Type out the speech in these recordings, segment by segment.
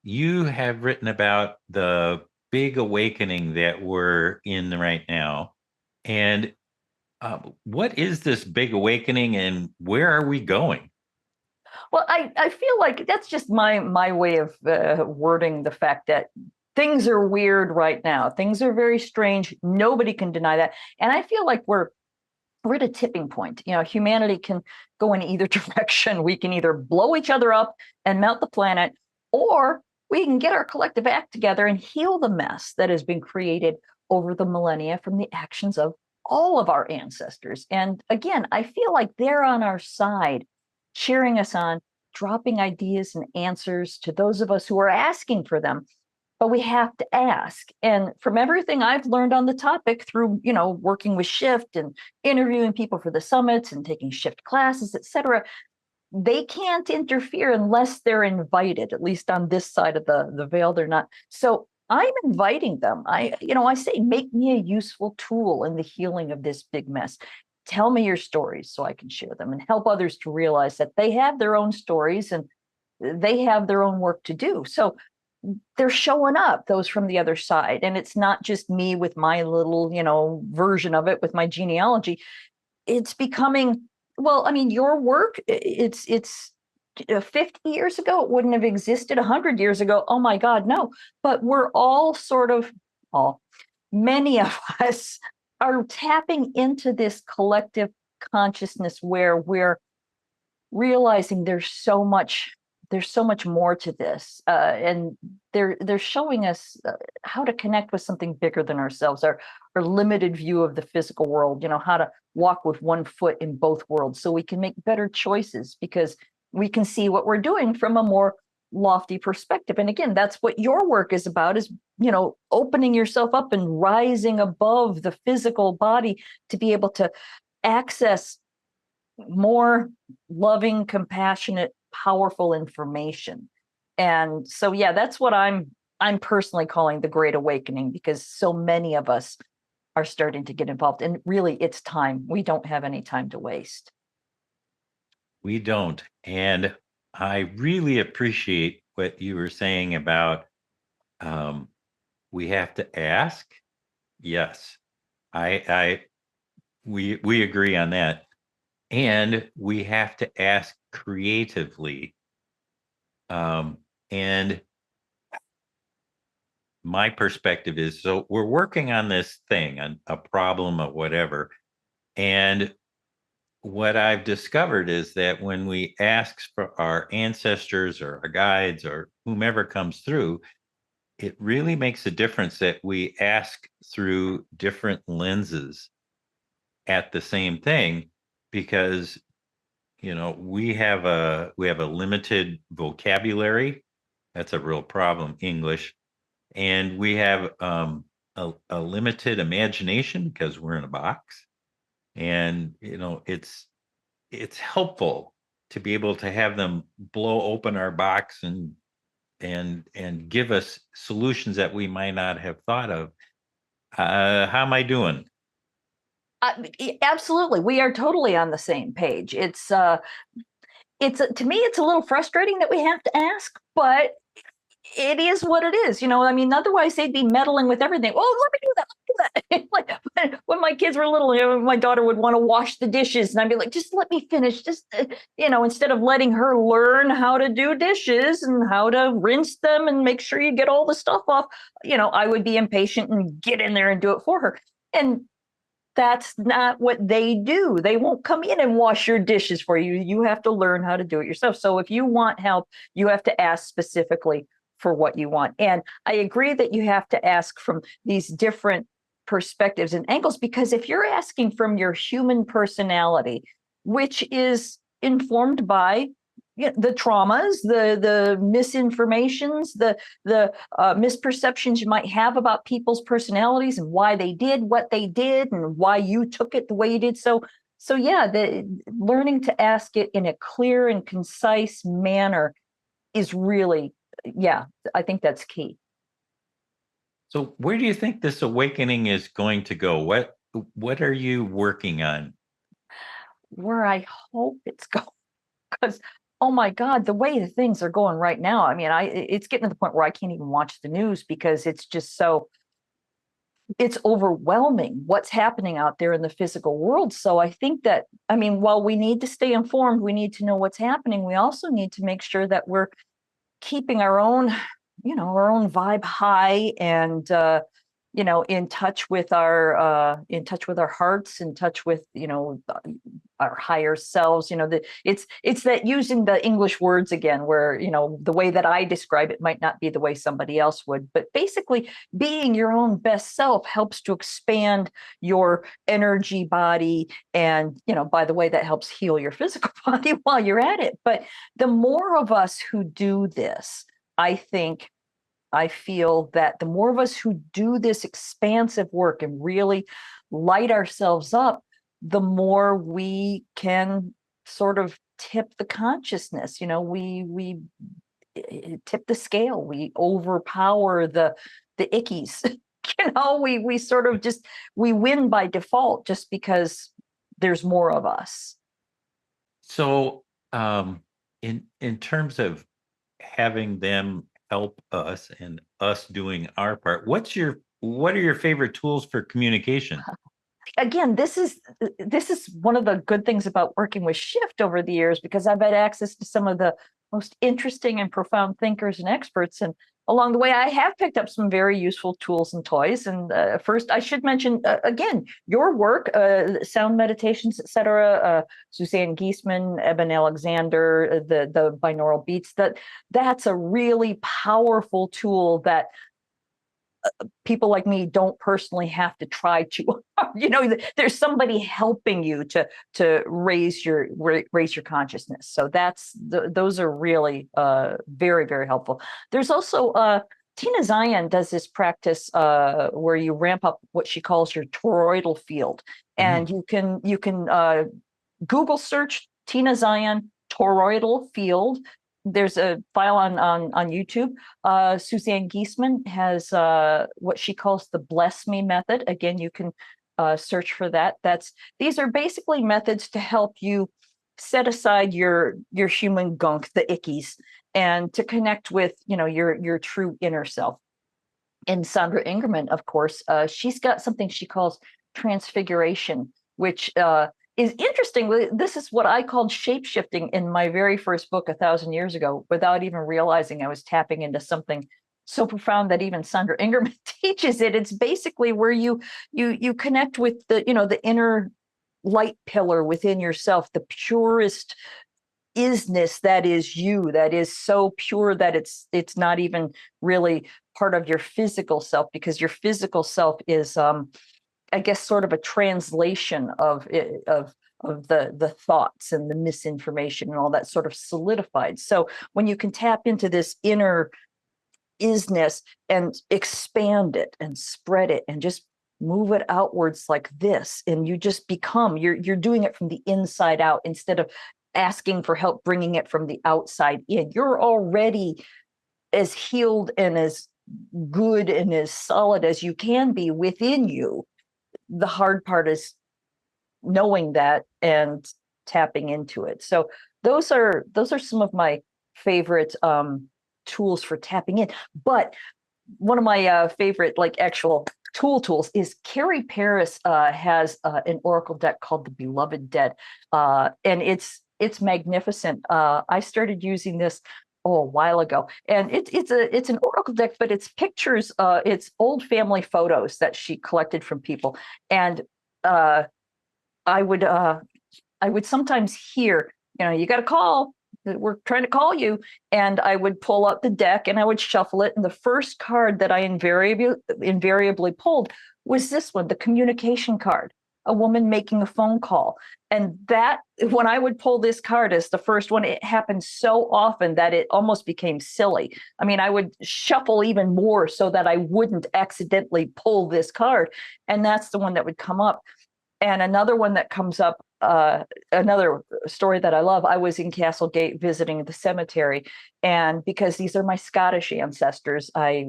you have written about the big awakening that we're in right now. And what is this big awakening and where are we going? Well, I feel like that's just my way of wording the fact that things are weird right now. Things are very strange. Nobody can deny that. And I feel like we're at a tipping point. Humanity can go in either direction. We can either blow each other up and melt the planet, or we can get our collective act together and heal the mess that has been created over the millennia from the actions of all of our ancestors. And again, I feel like they're on our side, cheering us on, dropping ideas and answers to those of us who are asking for them, but we have to ask. And from everything I've learned on the topic through, working with Shift and interviewing people for the summits and taking Shift classes, et cetera, they can't interfere unless they're invited, at least on this side of the veil, they're not. So I'm inviting them. I say, make me a useful tool in the healing of this big mess. Tell me your stories so I can share them and help others to realize that they have their own stories and they have their own work to do. So they're showing up, those from the other side. And it's not just me with my little, version of it with my genealogy. It's becoming, well, I mean, your work, it's 50 years ago, it wouldn't have existed. 100 years ago, oh my God, no. But we're all sort of, all, many of us are tapping into this collective consciousness where we're realizing there's so much more to this, and they're showing us how to connect with something bigger than ourselves, our limited view of the physical world. How to walk with one foot in both worlds, so we can make better choices because we can see what we're doing from a more lofty perspective. And again, that's what your work is about: is opening yourself up and rising above the physical body to be able to access more loving, compassionate, powerful information. And so, yeah, that's what I'm personally calling the Great Awakening, because so many of us are starting to get involved. And really, it's time. We don't have any time to waste. We don't. And I really appreciate what you were saying about um, we have to ask. Yes, I we agree on that. And we have to ask creatively. And my perspective is, so we're working on this thing, on a problem or whatever. And what I've discovered is that when we ask for our ancestors or our guides or whomever comes through, it really makes a difference that we ask through different lenses at the same thing, because we have a limited vocabulary. That's a real problem, English. And we have a limited imagination because we're in a box. And it's helpful to be able to have them blow open our box and give us solutions that we might not have thought of. How am I doing? Absolutely, we are totally on the same page. It's to me, it's a little frustrating that we have to ask, but it is what it is. I mean, otherwise they'd be meddling with everything. Oh, let me do that. Let me do that. Like when my kids were little, my daughter would want to wash the dishes, and I'd be like, just let me finish. Just, instead of letting her learn how to do dishes and how to rinse them and make sure you get all the stuff off, I would be impatient and get in there and do it for her. And that's not what they do. They won't come in and wash your dishes for you. You have to learn how to do it yourself. So if you want help, you have to ask specifically for what you want. And I agree that you have to ask from these different perspectives and angles, because if you're asking from your human personality, which is informed by the traumas, the misinformations, the misperceptions you might have about people's personalities and why they did what they did and why you took it the way you did. So yeah, the learning to ask it in a clear and concise manner is really, yeah, I think that's key. So where do you think this awakening is going to go? What are you working on? Where I hope it's going, because oh my God, the way the things are going right now. I mean, it's getting to the point where I can't even watch the news because it's just so, it's overwhelming what's happening out there in the physical world. So I think that, I mean, while we need to stay informed, we need to know what's happening. We also need to make sure that we're keeping our own, our own vibe high, and in touch with our hearts, in touch with our higher selves. It's that, using the English words again, where the way that I describe it might not be the way somebody else would, but basically being your own best self helps to expand your energy body, and by the way, that helps heal your physical body while you're at it. But the more of us who do this, I feel that the more of us who do this expansive work and really light ourselves up, the more we can sort of tip the consciousness. We tip the scale. We overpower the ickies. We sort of just, we win by default just because there's more of us. So, in terms of having them help us and us doing our part, what are your favorite tools for communication? Again, this is one of the good things about working with Shift over the years, because I've had access to some of the most interesting and profound thinkers and experts. And along the way, I have picked up some very useful tools and toys. And first, I should mention again your work, sound meditations, etc. Suzanne Giesemann, Eben Alexander, the binaural beats. That's a really powerful tool that people like me don't personally have to try to there's somebody helping you to raise your consciousness. So those are really very, very helpful. There's also Tina Zion does this practice where you ramp up what she calls your toroidal field, and you can Google search Tina Zion toroidal field. There's a file on YouTube. Suzanne Giesemann has what she calls the Bless Me method. Again, you can search for that. These are basically methods to help you set aside your human gunk, the ickies, and to connect with your true inner self. And Sandra Ingerman, of course, she's got something she calls transfiguration, which is interesting. This is what I called shape-shifting in my very first book 1,000 years ago, without even realizing I was tapping into something so profound that even Sandra Ingerman teaches it. It's basically where you connect with the inner light pillar within yourself, the purest isness that is you, that is so pure that it's not even really part of your physical self, because your physical self is I guess sort of a translation of the thoughts and the misinformation and all that sort of solidified. So when you can tap into this inner isness and expand it and spread it and just move it outwards like this, and you just become, you're doing it from the inside out instead of asking for help bringing it from the outside in. You're already as healed and as good and as solid as you can be within you. The hard part is knowing that and tapping into it. So those are some of my favorite tools for tapping in. But one of my favorite actual tools is Carrie Paris has an oracle deck called the Beloved Dead, and it's magnificent. I started using this a while ago, and it's an oracle deck, but it's pictures, it's old family photos that she collected from people, and I would sometimes hear, you got to call. We're trying to call you. And I would pull out the deck and I would shuffle it. And the first card that I invariably pulled was this one, the communication card, a woman making a phone call. And that, when I would pull this card as the first one, it happened so often that it almost became silly. I mean, I would shuffle even more so that I wouldn't accidentally pull this card. And that's the one that would come up. And another one that comes up, another story that I love, I was in Castlegate visiting the cemetery, and because these are my Scottish ancestors, I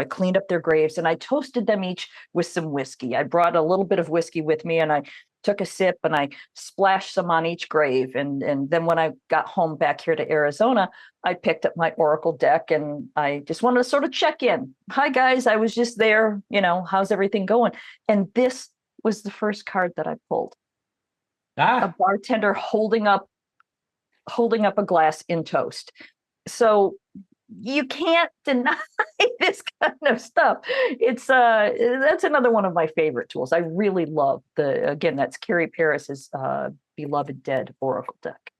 cleaned up their graves and I toasted them each with some whiskey. I brought a little bit of whiskey with me, and I took a sip and I splashed some on each grave. And then when I got home back here to Arizona, I picked up my Oracle deck and I just wanted to sort of check in. Hi guys, I was just there, how's everything going? And this was the first card that I pulled. A bartender holding up a glass in toast. So you can't deny this kind of stuff. It's that's another one of my favorite tools. I really love that's Carrie Paris's Beloved Dead Oracle deck.